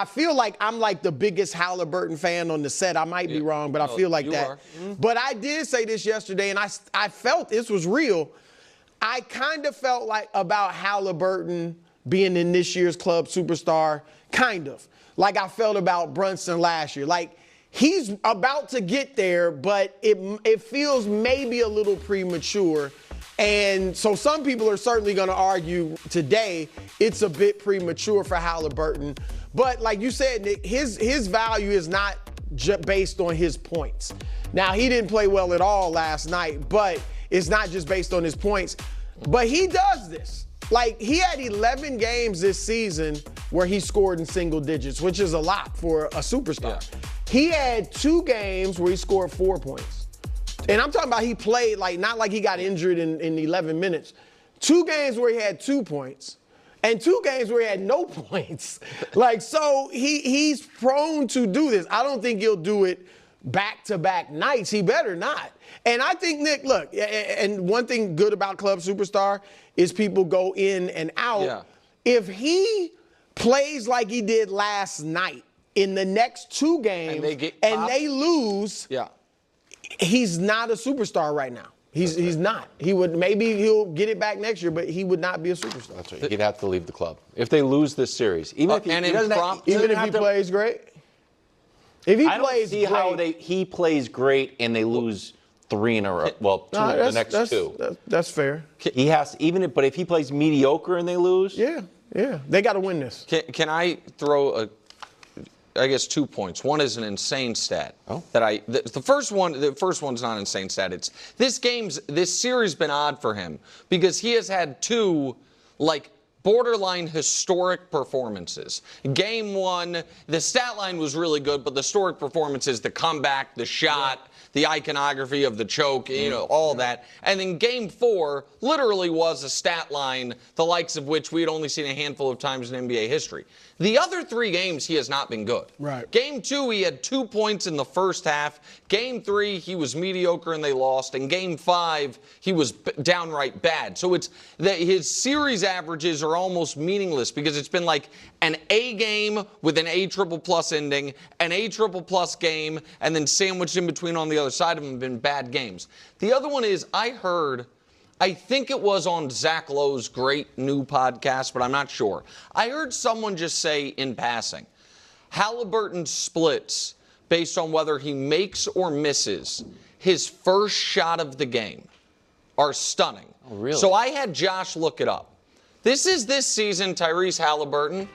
I feel like I'm like the biggest Haliburton fan on the set. I might be wrong, but I feel like that. But I did say this yesterday, and I felt this was real. I kind of felt like about Haliburton being in this year's club superstar, kind of. Like I felt about Brunson last year. Like he's about to get there, but it feels maybe a little premature. And so some people are certainly going to argue today it's a bit premature for Haliburton. But like you said, Nick, his value is not based on his points. Now, he didn't play well at all last night, but it's not just based on his points. But he does this. Like, he had 11 games this season where he scored in single digits, which is a lot for a superstar. Yeah. He had 2 games where he scored 4 points. And I'm talking about he played, like, not like he got injured in 11 minutes. 2 games where he had 2 points. And 2 games where he had no points. Like, so he's prone to do this. I don't think he'll do it back-to-back nights. He better not. And I think, Nick, look, and one thing good about Club Superstar is people go in and out. Yeah. If he plays like he did last night in the next 2 games and they lose, he's not a superstar right now. He's not. He'll get it back next year, but he would not be a superstar. That's right. He'd have to leave the club if they lose this series. Even if he plays great. If he I plays don't see great, how he plays great and they lose 3 in a row. Well, the next 2. That's fair. He has but if he plays mediocre and they lose, they got to win this. Can I throw I guess 2 points. One is an insane stat. The first one's not an insane stat. It's this series been odd for him because he has had 2 borderline historic performances. Game 1, the stat line was really good, but the historic performances, the comeback, the shot, the iconography of the choke, all that. And then Game 4 literally was a stat line, the likes of which we had only seen a handful of times in NBA history. The other 3 games, he has not been good. Right. Game 2, he had 2 points in the first half. Game 3, he was mediocre and they lost. And Game 5, he was downright bad. So it's that his series averages are almost meaningless because it's been like an A game with an A triple plus ending, an A triple plus game, and then sandwiched in between on the other side of them have been bad games. The other one is I think it was on Zach Lowe's great new podcast, but I'm not sure. I heard someone just say in passing, Haliburton splits based on whether he makes or misses his first shot of the game are stunning. Oh, really? So I had Josh look it up. This season, Tyrese Haliburton,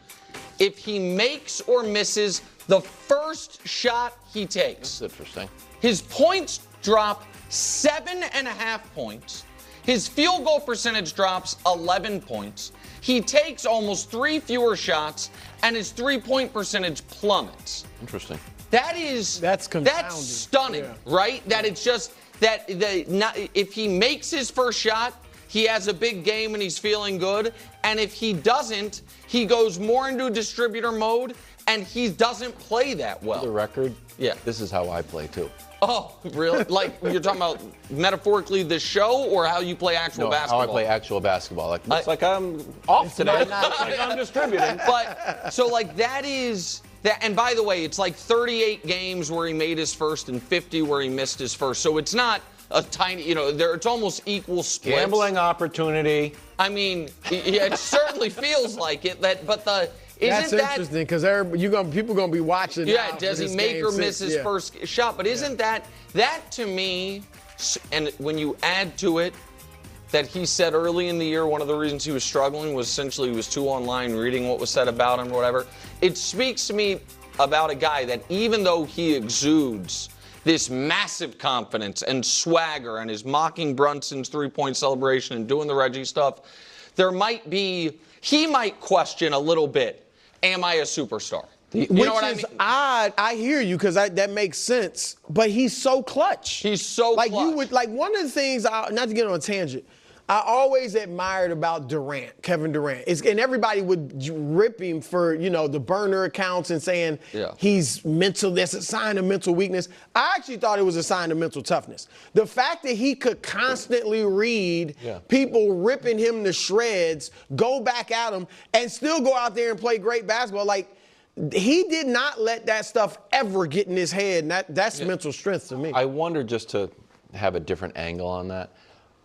if he makes or misses the first shot he takes. That's interesting. His points drop 7.5 points. His field goal percentage drops 11 points. He takes almost 3 fewer shots, and his 3-point percentage plummets. Interesting. That's stunning, right? That it's just if he makes his first shot, he has a big game and he's feeling good. And if he doesn't, he goes more into distributor mode and he doesn't play that well. For the record, this is how I play too. Oh, really? Like you're talking about metaphorically the show or how you play actual basketball? How I play actual basketball. Looks like I'm off today. Looks like I'm distributing. But so that is that. And by the way, it's like 38 games where he made his first and 50 where he missed his first. So it's not a tiny, it's almost equal splits. Gambling opportunity. I mean, it certainly feels like it. That's interesting because people gonna be watching. Yeah, does he make or miss his first shot? But isn't that to me? And when you add to it that he said early in the year one of the reasons he was struggling was essentially he was too online reading what was said about him or whatever. It speaks to me about a guy that even though he exudes this massive confidence and swagger and is mocking Brunson's 3-point celebration and doing the Reggie stuff, he might question a little bit, am I a superstar? Which is odd. I hear you because that makes sense. But he's so clutch. He's so clutch. One of the things, not to get on a tangent, I always admired about Kevin Durant. And everybody would rip him for, the burner accounts and saying he's mental, that's a sign of mental weakness. I actually thought it was a sign of mental toughness. The fact that he could constantly read people ripping him to shreds, go back at him, and still go out there and play great basketball, he did not let that stuff ever get in his head, and that's mental strength to me. I wonder, just to have a different angle on that,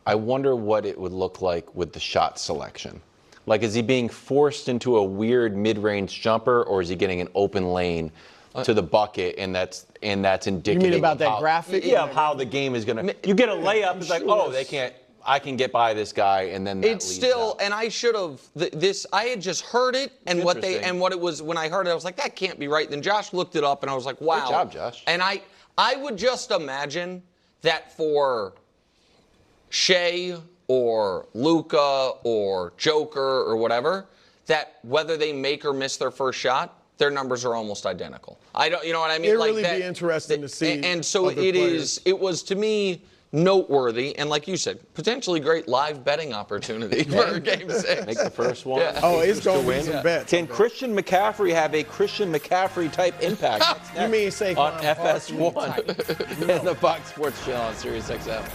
I wonder what it would look like with the shot selection. Like, is he being forced into a weird mid-range jumper, or is he getting an open lane to the bucket, and that's indicative? You mean about that graphic? Yeah, of how the game is going to. You get a layup, it's like, oh, they can't. I can get by this guy, and then that it's still. And I should have this. I had just heard it, and what it was when I heard it, I was like, that can't be right. Then Josh looked it up, and I was like, wow. Good job, Josh. And I would just imagine that for Shea or Luka or Joker or whatever, that whether they make or miss their first shot, their numbers are almost identical. You know what I mean? It'd really be interesting to see. And so it was to me noteworthy, and like you said, potentially great live betting opportunity for Game 6. Make the first one. Yeah. Oh, it's going to be some bets. Can Christian McCaffrey have a Christian McCaffrey type impact? You mean Saquon on FS1 and the Fox Sports Channel on Sirius XM.